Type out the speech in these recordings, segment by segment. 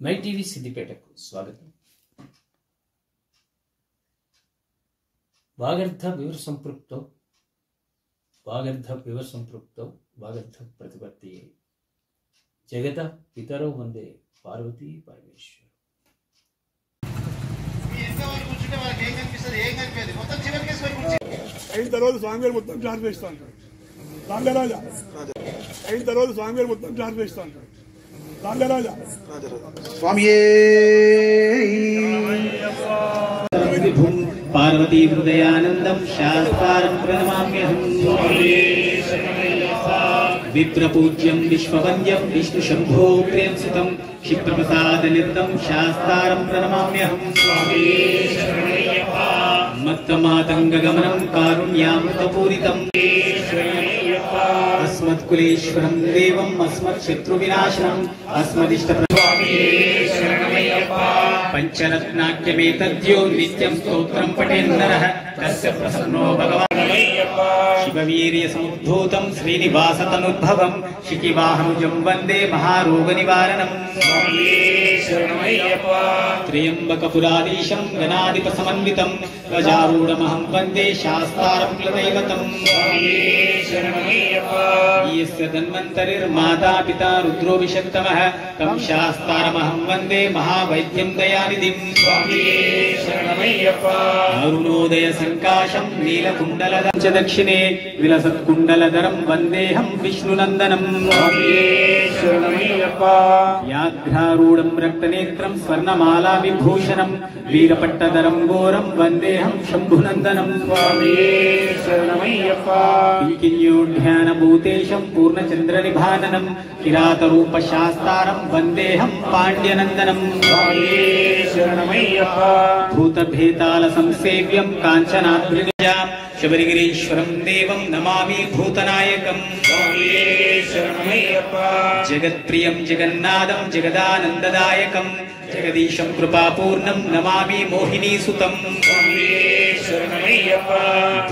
My TV సిద్దిపేటకు స్వాగతం. వాగర్థ వివర సంపృక్తో వాగర్థ ప్రతిపత్తి జగత పితరో వందే పార్వతీ పరమేశ్వర. అయిన తర్వాత స్వామివారి మొత్తం చార్జ్ వేస్తా ఉంటాడు. రాజరాజా అయిన తర్వాత స్వామివారి మొత్తం చార్జ్ వేస్తా ఉంటాడు. రాజరాజా స్వామియే పార్వతీ హృదయానందం శాస్త్రం ప్రణమామ్యహం. విప్రపూజ్యం విశ్వవంద్యం విష్ణు శంభో ప్రియంసుతం క్షిప్రప్రసాద నిర్తం శాస్త్రం ప్రణమామ్యహం. మత్తమాతంగగమనం కారుణ్యామృతపూరితం అస్మత్కులేశ్వరం దేవం అస్మత్శత్రువినాశనం అస్మదిష్ట పంచరత్నాఖ్యమేతద్యో నిత్యం స్తోత్రం పఠేన్నరః తస్య ప్రసన్నో భగవాన్. శివవీర్య సముద్భూతం శ్రీనివాసతనుద్భవం శిఖివాహనుజం వందే మహారోగ నివారణం. త్ర్యంబకపురాధీశం గణాధిప సమన్వితం గజారూఢమహం వందే శాస్త్రం కులదైవతం. యస్య ధన్వంతరిర్మాతా పితా రుద్రో విషత్తమః తం శాస్త్రమహం వందే మహావైద్యం దయానిధిం. అరుణోదయ సంకాశం నీలకుండలధరం చ దక్షిణే విలసత్కుండలధరం వందేహం విష్ణునందనం. వ్యాఘ్రారూఢం రక్తనేత్రం స్వర్ణమాలా విభూషణం వీరపట్టధరం ఘోరం వందేహం శంభునందనం. కింకిణ్యోఢ్యానభూతేశం పూర్ణచంద్రనిభాననం కిరాతరూపశాస్త్రం వందేహం పాండ్యనందనం. భూతభేతాల సంసేవ్యం కాంచనాద్రిజాం శబరిగిరీశ్వరం దేవం నమామి భూతనాయకం. జగత్ప్రియం జగన్నాథం జగదానందదాయకం జగదీశం కృపాపూర్ణం నమామి మోహినీసుతం.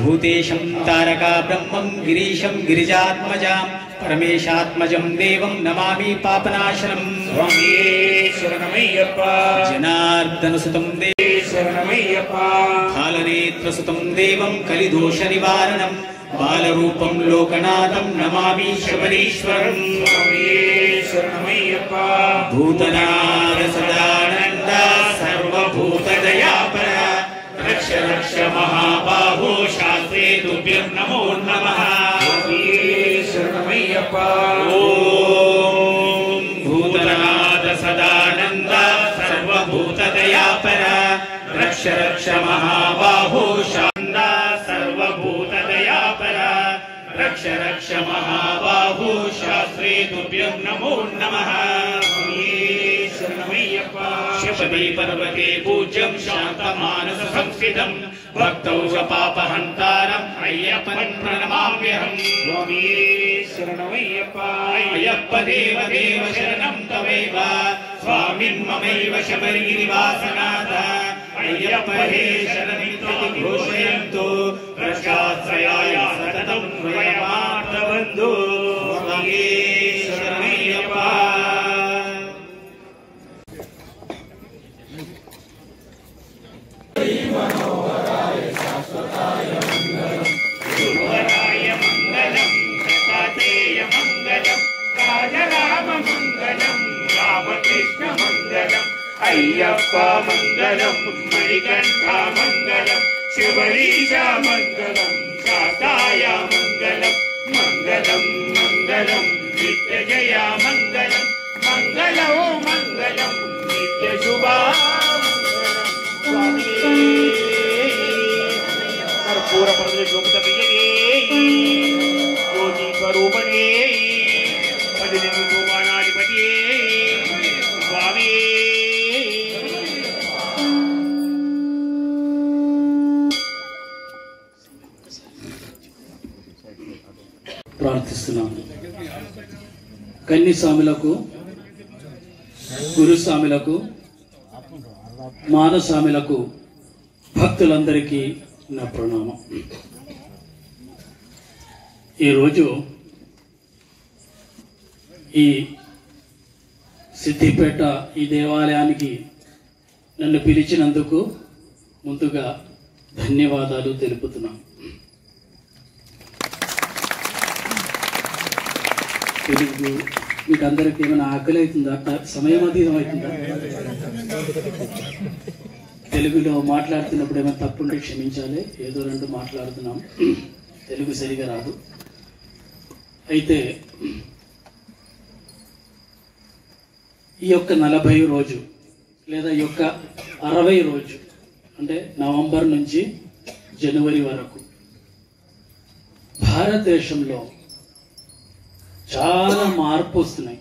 భూతేశం తారకా బ్రహ్మం గిరీశం గిరిజాత్మజాం పరమేశాత్మజం దేవం నమామి పాపనాశనం. జనార్దనసుతం కాలనేత్రసుతం దేవం కలిదోష నివారణం బాలరూపం లోకనాథం నమామి శబరీశ్వరం. భూతనాథ సదానంద సర్వభూతదయాపర రక్ష రక్ష మహాబాహో శాస్త్రే తుభ్యం నమో నమః. ఓం భూతనాథ సదానంద సర్వభూతదయాపర రక్ష రక్ష మహాబాహో శాంత సర్వభూతదయాపర రక్ష రక్ష మహాబాహో శాస్త్రే తుభ్యం నమో నమః. శబరి పర్వతే పూజ్యం శాంతమానస సంస్థితం భక్తౌష పాపహంతారం అయ్యప్పన్ ప్రణమామ్యహం. అయ్యప్ప దేవ దేవ శరణం తవైవ స్వామిన్ మమైవ శబరిగిరివాసనాథ. అయ్యప్ప హే శరణమితి ఘోషయంతో ప్రశాశ్రయాయ సతతం వయమార్తబంధు. స్వామి శరణమయ్యప్ప. మనోహరాయ శాశ్వతాయ మంగళం గురువరాయ మంగళం ప్రసాదేయ మంగళం రాజరామ మంగళం రామకృష్ణ మంగళం అయ్యప్ప మంగళం మణికంఠ మంగళం శబరీశ మంగళం శాస్తాయ మంగళం మంగళం మంగళం నిత్య జయ మంగళం మంగళో మంగళం నిత్య శుభా. कर्पूर शोभित प्रियगे ज्योति स्वरूपणे भजनिधि स्वामी. ప్రార్థిస్తున్నాము. కన్యస్వాములకు గురుస్వాములకు మానస్వాములకు భక్తులందరికీ నా ప్రణామం. ఈరోజు ఈ సిద్దిపేట ఈ దేవాలయానికి నన్ను పిలిచినందుకు ముందుగా ధన్యవాదాలు తెలుపుతున్నాను. తెలుగు మీకు అందరికి ఏమైనా ఆకలి అవుతుందా? సమయం అతీతం అవుతుందా? తెలుగులో మాట్లాడుతున్నప్పుడు ఏమైనా తప్పుంటే క్షమించాలి. ఏదో రెండు మాట్లాడుతున్నాం, తెలుగు సరిగా రాదు. అయితే ఈ యొక్క 40 రోజు లేదా ఈ యొక్క 60 రోజు అంటే నవంబర్ నుంచి జనవరి వరకు భారతదేశంలో చాలా మార్పు వస్తున్నాయి.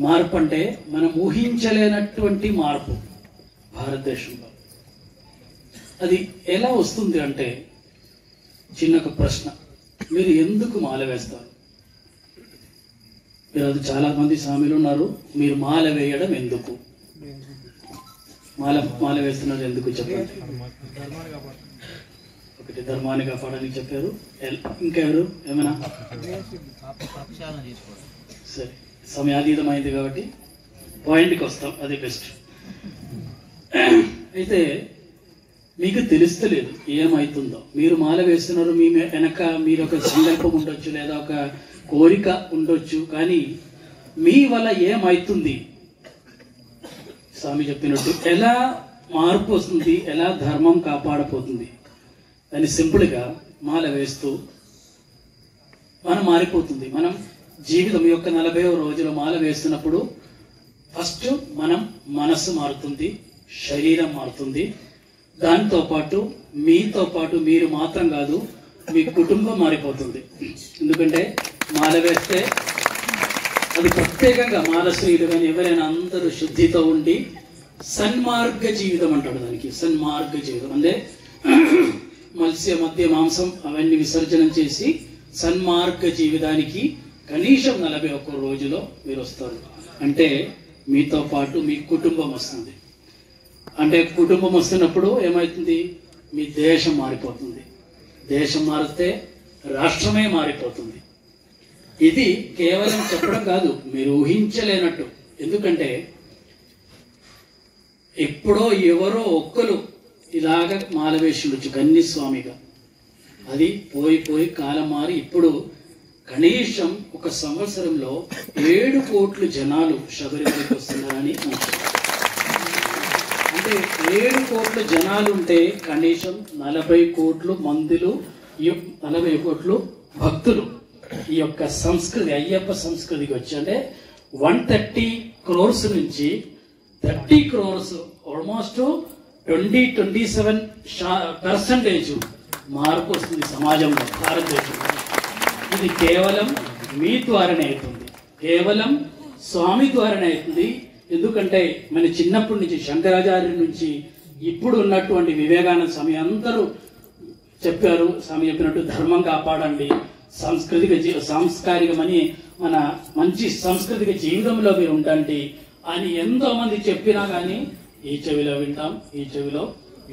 మార్పు అంటే మనం ఊహించలేనటువంటి మార్పు భారతదేశంలో. అది ఎలా వస్తుంది అంటే చిన్న ఒక ప్రశ్న, మీరు ఎందుకు మాల వేస్తారు? మీరు అది చాలా మంది స్వామిలు ఉన్నారు, మీరు మాల వేయడం ఎందుకు? మాల వేస్తున్నారు ఎందుకు చెప్పండి. ఒకటి ధర్మాన్ని కాపాడని చెప్పారు. ఇంకెవరు ఏమైనా? సరే, సమయాతీతమైంది కాబట్టి పాయింట్కి వస్తాం, అది బెస్ట్. అయితే మీకు తెలుస్తలేదు ఏమవుతుందో. మీరు మాల వేస్తున్నారు, మీ వెనక మీరు ఒక సంకల్పం ఉండొచ్చు లేదా ఒక కోరిక ఉండొచ్చు, కానీ మీ వల్ల ఏమవుతుంది? స్వామి చెప్పినట్టు ఎలా మార్పు వస్తుంది, ఎలా ధర్మం కాపాడపోతుంది అని సింపుల్గా మాల వేస్తూ మనం మారిపోతుంది. మనం జీవితం యొక్క 40వ రోజులో మాల వేస్తున్నప్పుడు ఫస్ట్ మనం మనస్సు మారుతుంది, శరీరం మారుతుంది. దాంతో పాటు మీతో పాటు మీరు మాత్రం కాదు, మీ కుటుంబం మారిపోతుంది. ఎందుకంటే మాల వేస్తే అది ప్రత్యేకంగా మాలశ్రీలు కానీ ఎవరైనా అందరూ శుద్ధితో ఉండి సన్మార్గ జీవితం అంటాడు. దానికి సన్మార్గ జీవితం అంటే మత్స్య మధ్య మాంసం అవన్నీ విసర్జనం చేసి సన్మార్గ జీవితానికి కనీసం 41 రోజులో మీరు వస్తారు. అంటే మీతో పాటు మీ కుటుంబం వస్తుంది. అంటే కుటుంబం వస్తున్నప్పుడు ఏమవుతుంది? మీ దేశం మారిపోతుంది. దేశం మారితే రాష్ట్రమే మారిపోతుంది. ఇది కేవలం చెప్పడం కాదు, మీరు ఊహించలేనట్టు. ఎందుకంటే ఎప్పుడో ఎవరో ఒక్కరు ఇలాగ మాలవేషులు కన్నిస్వామిగా, అది పోయి కాలం మారి ఇప్పుడు కనీసం ఒక సంవత్సరంలో 7 కోట్ల జనాలు శబరిమలకి వస్తున్నారని. అంటే 7 కోట్ల జనాలు ఉంటే కనీసం 40 కోట్ల మందులు, 40 కోట్ల భక్తులు ఈ యొక్క సంస్కృతి అయ్యప్ప సంస్కృతికి వచ్చి అంటే 130 crores నుంచి 30 crores ఆల్మోస్ట్ 27% మార్పు వస్తుంది సమాజంలో, భారతదేశంలో. ఇది కేవలం మీ ద్వారానే అవుతుంది, కేవలం స్వామి ద్వారానే అవుతుంది. ఎందుకంటే మన చిన్నప్పటి నుంచి శంకరాచార్యుల నుంచి ఇప్పుడు ఉన్నటువంటి వివేకానంద స్వామి అందరూ చెప్పారు. స్వామి చెప్పినట్టు ధర్మం కాపాడండి, సాంస్కారికమని మన మంచి సాంస్కృతిక జీవితంలో మీరు ఉండండి అని ఎంతో మంది చెప్పినా కానీ ఈ చెవిలో వింటాం, ఈ చెవిలో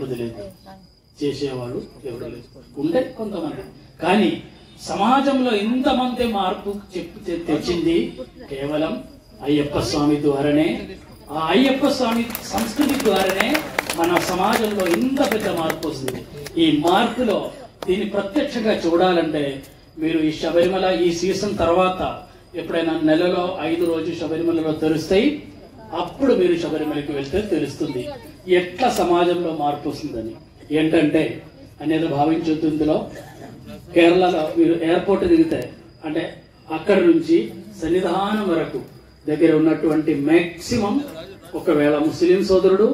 వదిలేదు. చేసేవాళ్ళు ఎవరు లేదు, ఉండే కొంతమంది. కానీ సమాజంలో ఇంతమంది మార్పు తెచ్చింది కేవలం అయ్యప్ప స్వామి ద్వారానే. ఆ అయ్యప్ప స్వామి సంస్కృతి ద్వారానే మన సమాజంలో ఇంత పెద్ద మార్పు వస్తుంది. ఈ మార్పులో దీన్ని ప్రత్యక్షంగా చూడాలంటే మీరు ఈ శబరిమల ఈ సీజన్ తర్వాత ఎప్పుడైనా నెలలో 5 రోజులు శబరిమలలో తెరుస్తాయి, అప్పుడు మీరు శబరిమలకి వెళ్తే తెలుస్తుంది ఎట్లా సమాజంలో మార్పు వస్తుందని. ఏంటంటే అనేది భావించొద్దు. ఇందులో కేరళలో మీరు ఎయిర్పోర్ట్ దిగితే అంటే అక్కడి నుంచి సన్నిధానం వరకు దగ్గర ఉన్నటువంటి మ్యాక్సిమం ఒకవేళ ముస్లిం సోదరుడు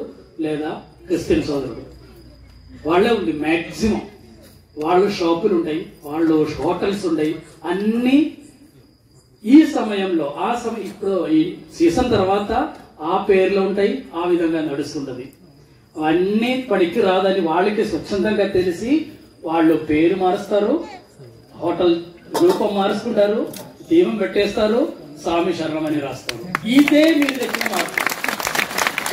లేదా క్రిస్టియన్ సోదరుడు వాళ్ళే ఉంది మ్యాక్సిమం. వాళ్ళు షాపులు ఉంటాయి, వాళ్ళు హోటల్స్ ఉంటాయి, అన్ని ఈ సమయంలో ఆ సమయం ఇప్పుడు ఈ సీజన్ తర్వాత ఆ పేర్లు ఉంటాయి, ఆ విధంగా నడుస్తుంటది. అన్ని పనికి రాదని వాళ్ళకి స్వచ్ఛందంగా తెలిసి వాళ్ళు పేరు మారుస్తారు, హోటల్ రూపం మార్చుకుంటారు, దీపం పెట్టేస్తారు, స్వామి శరణం అని రాస్తారు. ఇదే మీరు తెచ్చిన మార్పు.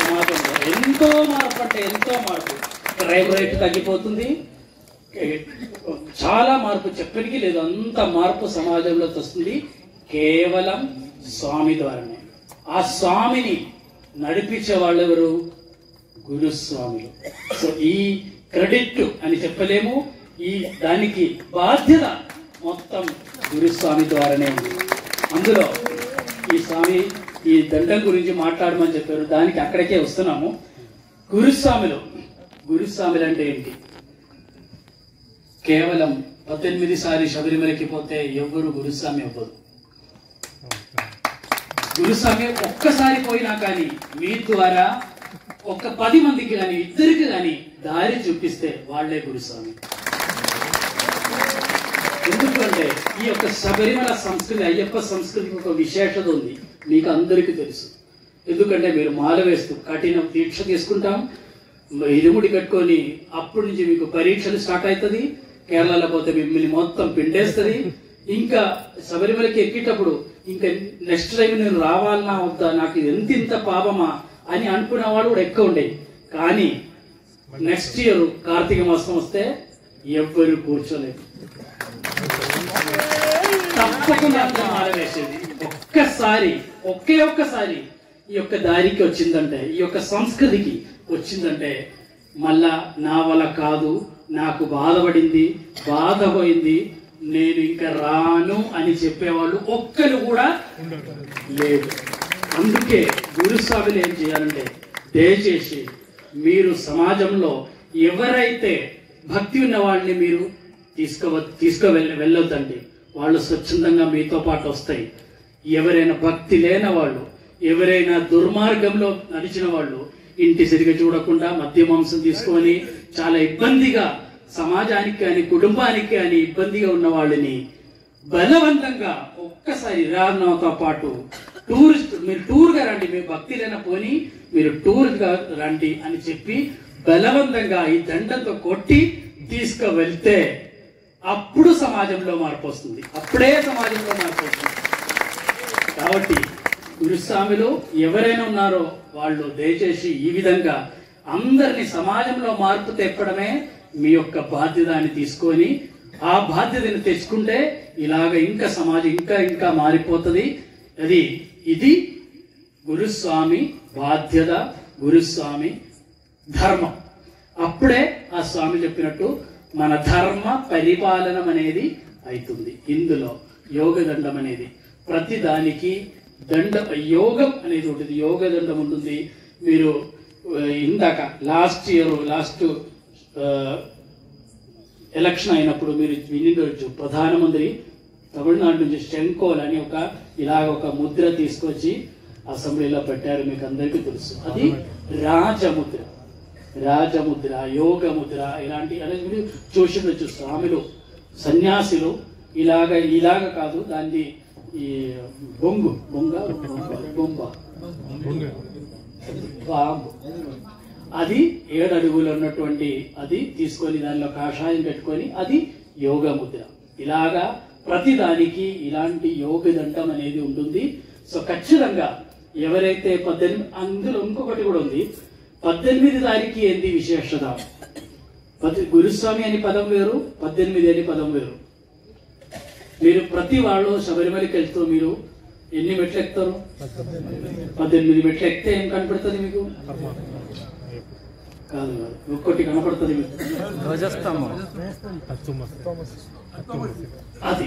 సమాజంలో ఎంతో మార్పు అంటే ఎంతో మార్పు. క్రైమ్ రేట్ తగ్గిపోతుంది, చాలా మార్పు చెప్పడానికి లేదు, అంత మార్పు సమాజంలో వస్తుంది కేవలం స్వామి ద్వారానే. ఆ స్వామిని నడిపించే వాళ్ళు ఎవరు? గురుస్వాములు. సో ఈ క్రెడిట్ అని చెప్పలేము, ఈ దానికి బాధ్యత మొత్తం గురుస్వామి ద్వారానే ఉంది. అందులో ఈ స్వామి ఈ దండం గురించి మాట్లాడమని చెప్పారు, దానికి అక్కడికే వస్తున్నాము. గురుస్వాములు అంటే ఏంటి? కేవలం 18 సార్లు శబరిమలకి పోతే ఎవ్వరు గురుస్వామి అవ్వదు. గురుస్వామి ఒక్కసారి పోయినా కానీ మీ ద్వారా ఒక 10 మందికి కానీ, ఇద్దరికి కానీ దారి చూపిస్తే వాళ్లే గురుస్వామి. ఎందుకంటే ఈ యొక్క శబరిమల సంస్కృతి, అయ్యప్ప సంస్కృతికి ఒక విశేషత ఉంది, మీకు అందరికీ తెలుసు. ఎందుకంటే మీరు మాల వేస్తూ కఠిన దీక్ష తీసుకుంటాం, ఇరుముడి కట్టుకొని అప్పటి నుంచి మీకు పరీక్షలు స్టార్ట్ అవుతుంది. కేరళలో పోతే మిమ్మల్ని మొత్తం పిండేస్తుంది. ఇంకా శబరిమలకి ఎక్కేటప్పుడు ఇంకా నెక్స్ట్ టైం నేను రావాలన్నా వద్దా, నాకు ఇంత పాపమా అని అనుకునే వాళ్ళు కూడా ఎక్కువ ఉండేవి. కానీ నెక్స్ట్ ఇయర్ కార్తీక మాసం వస్తే ఎవ్వరు కూర్చోలేదు, తప్పకుండా అర్థం ఆరవేసేది. ఒక్కసారి ఈ యొక్క దారికి వచ్చిందంటే, ఈ యొక్క సంస్కృతికి వచ్చిందంటే మళ్ళా నా వల్ల కాదు, నాకు బాధ పోయింది, నేను ఇంకా రాను అని చెప్పేవాళ్ళు ఒక్కరు కూడా లేదు. అందుకే గురుస్వాములు ఏం చేయాలంటే, దయచేసి మీరు సమాజంలో ఎవరైతే భక్తి ఉన్న వాళ్ళని మీరు వెళ్ళొద్దండి. వాళ్ళు స్వచ్ఛందంగా మీతో పాటు వస్తాయి. ఎవరైనా భక్తి లేని వాళ్ళు, ఎవరైనా దుర్మార్గంలో నడిచిన వాళ్ళు, ఇంటి సరిగా చూడకుండా మద్య మాంసం తీసుకొని చాలా ఇబ్బందిగా సమాజానికి కానీ కుటుంబానికి కానీ ఇబ్బందిగా ఉన్న వాళ్ళని బలవంతంగా ఒక్కసారి రాతో పాటు మీరు టూర్గా రండి, మీరు భక్తి లేకపోని మీరు టూర్గా రండి అని చెప్పి బలవంతంగా ఈ దండంతో కొట్టి తీసుకువెళ్తే అప్పుడు సమాజంలో మార్పు వస్తుంది. అప్పుడే సమాజంలో మార్పు వస్తుంది. కాబట్టి గురుస్వాములు ఎవరైనా ఉన్నారో వాళ్ళు దయచేసి ఈ విధంగా అందరినీ సమాజంలో మార్పు తెప్పడమే మీ యొక్క బాధ్యత అని తీసుకొని ఆ బాధ్యతను తెచ్చుకుంటే ఇలాగ ఇంకా సమాజం ఇంకా మారిపోతుంది. ఇది గురుస్వామి బాధ్యత, గురుస్వామి ధర్మం. అప్పుడే ఆ స్వామి చెప్పినట్టు మన ధర్మ పరిపాలనం అనేది అవుతుంది. ఇందులో యోగదండం అనేది ప్రతి దానికి యోగం అనేది ఉంటుంది, యోగదండం ఉంటుంది. మీరు ఇందాక లాస్ట్ ఎలక్షన్ అయినప్పుడు మీరు వినిండొచ్చు, ప్రధానమంత్రి తమిళనాడు నుంచి శంకోల్ అని ఒక ముద్ర తీసుకొచ్చి అసెంబ్లీలో పెట్టారు, మీకు అందరికీ తెలుసు. అది రాజముద్ర, యోగముద్ర. ఇలాంటి మీరు చూసి స్వాములు సన్యాసులు ఇలాగ కాదు, దాన్ని ఈ అది 7 అడుగులు ఉన్నటువంటి అది తీసుకొని దానిలో కాషాయం పెట్టుకొని అది యోగ ముద్ర. ఇలాగా ప్రతి దానికి ఇలాంటి యోగ దండం అనేది ఉంటుంది. సో ఖచ్చితంగా ఎవరైతే 18 అందులో ఇంకొకటి కూడా ఉంది, 18 తారీఖు ఏంది విశేషత? గురుస్వామి అని పదం వేరు, 18 అని పదం వేరు. మీరు ప్రతి వాళ్ళు శబరిమలకి వెళ్తూ మీరు ఎన్ని మెట్లు ఎక్కుతారు? 18 మెట్లు ఎక్కితే ఏం కనపడుతుంది మీకు? కాదు, ఒక్కటి కనపడుతుంది మీకు. అది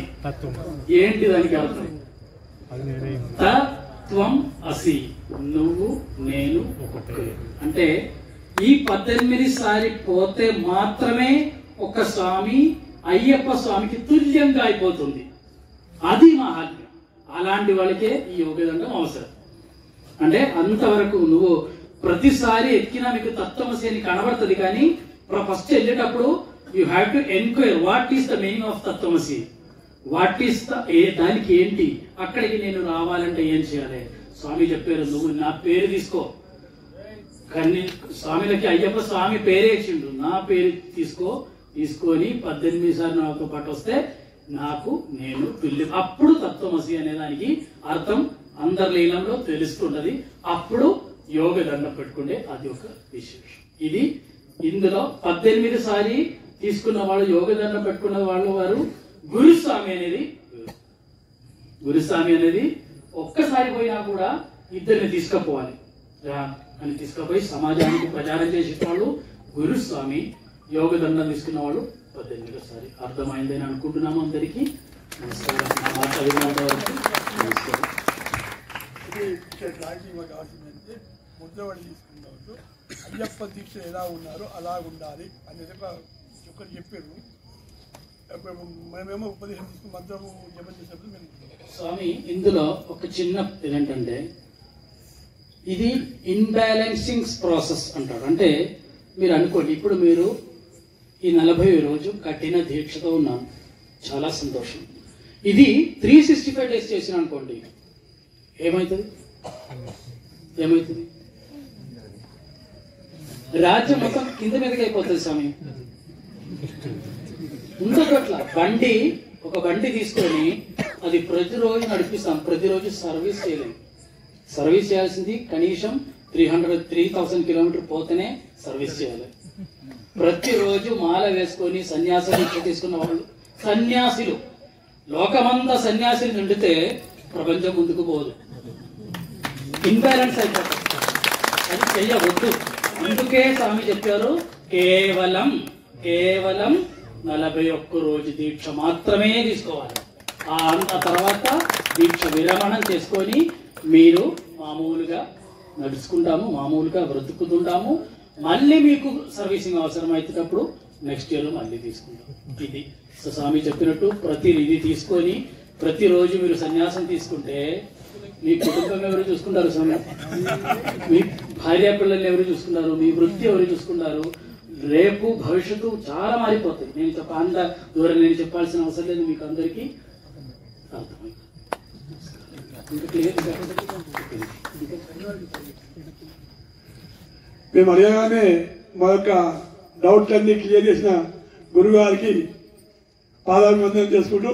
ఏంటి దానికి అర్థం? తత్వం అసి, నువ్వు నేను ఒకటే. అంటే ఈ 18 సారి పోతే మాత్రమే ఒక స్వామి అయ్యప్ప స్వామికి తుల్యంగా అయిపోతుంది. అది మహాత్మ్యం. అలాంటి వాళ్ళకే ఈ యోగదండం అవసరం. అంటే అంతవరకు నువ్వు ప్రతిసారి ఎక్కినా మీకు తత్వమసి అని కనబడుతుంది, కానీ ఫస్ట్ వెళ్ళేటప్పుడు you have to enquire what is the meaning of తత్వమసి, వాట్ ఈస్ దానికి ఏంటి, అక్కడికి నేను రావాలంటే ఏం చేయాలి? స్వామి చెప్పారు, నువ్వు నా పేరు తీసుకో. కానీ స్వామిలకి అయ్యప్ప స్వామి పేరే ఇచ్చిండు, నా పేరు తీసుకొని 18 సార్లు నాతో పాటు వస్తే నాకు నేను పిల్లి. అప్పుడు తత్వమసి అనే దానికి అర్థం అందరి లీలంలో తెలుస్తుంటది. అప్పుడు యోగ దండం పెట్టుకుంటే అది ఒక విశేషం. ఇది ఇందులో 18 సారి తీసుకున్న వాళ్ళు, యోగ దండం పెట్టుకున్న వాళ్ళు వారు. గురుస్వామి అనేది ఒక్కసారి పోయినా కూడా ఇద్దరిని తీసుకుపోవాలి రా అని తీసుకుపోయి సమాజానికి ప్రచారం చేసేవాళ్ళు గురుస్వామి, యోగదండం తీసుకున్న వాళ్ళు 18సారి. అర్థమైందని అనుకుంటున్నాము. అందరికీ నమస్కారం. నా మాట విన్నంత వరకు నమస్కారం. కావాల్సిందంటే ముద్రవాడి తీసుకున్నప్పుడు అయ్యప్ప దీక్ష ఎలా ఉన్నారో అలా ఉండాలి అనేది ఒకరు చెప్పారు. మనమేమో ఉపదేశం తీసుకుని మంత్రము జపం చేసినప్పుడు మేము స్వామి ఇందులో ఒక చిన్న ఏంటంటే ఇది ఇన్బ్యాలెన్సింగ్ ప్రాసెస్ అంటారు. అంటే మీరు అనుకోండి, ఇప్పుడు మీరు ఈ 40 రోజు కఠిన దీక్షతో ఉన్నాను, చాలా సంతోషం. ఇది 365 days చేసిన అనుకోండి, ఏమవుతుంది? రాజ్యం మొత్తం కింద మీదకి అయిపోతుంది స్వామి. ఉండదు అట్లా. ఒక బండి తీసుకొని అది ప్రతిరోజు నడిపిస్తాం, ప్రతిరోజు సర్వీస్ చేయలేము. సర్వీస్ చేయాల్సింది కనీసం 3,000 కిలోమీటర్ పోతేనే సర్వీస్ చేయాలి. ప్రతిరోజు మాల వేసుకొని సన్యాస దీక్ష తీసుకున్న వాళ్ళు సన్యాసులు, లోకమంతా సన్యాసులు నిండితే ప్రపంచం ముందుకు పోదు, ఇన్బ్యాలెన్స్ అయిపోతుంది. అది చెయ్యవద్దు. అందుకే స్వామి చెప్పారు, కేవలం 41 రోజు దీక్ష మాత్రమే తీసుకోవాలి. ఆ తర్వాత దీక్ష విరమణం చేసుకొని మీరు మామూలుగా నడుచుకుంటాము, మామూలుగా బ్రతుకుతుంటాము. మళ్ళీ మీకు సర్వీసింగ్ అవసరం అవుతున్నప్పుడు నెక్స్ట్ ఇయర్ మళ్ళీ తీసుకుంటాం. ఇది స్వామి చెప్పినట్టు ఇది తీసుకొని ప్రతిరోజు మీరు సన్యాసం తీసుకుంటే మీ కుటుంబం ఎవరు చూసుకుంటారు స్వామి? మీ భార్య పిల్లల్ని ఎవరు చూసుకుంటారు? మీ వృత్తి ఎవరు చూసుకుంటారు? రేపు భవిష్యత్తు చాలా మారిపోతుంది. అంత దూరం నేను చెప్పాల్సిన అవసరం లేదు, మీకు అందరికీ అర్థమైంది. మేము అడగగానే మా యొక్క డౌట్లన్నీ క్లియర్ చేసిన గురుగారికి పాదాభివందనం చేసుకుంటూ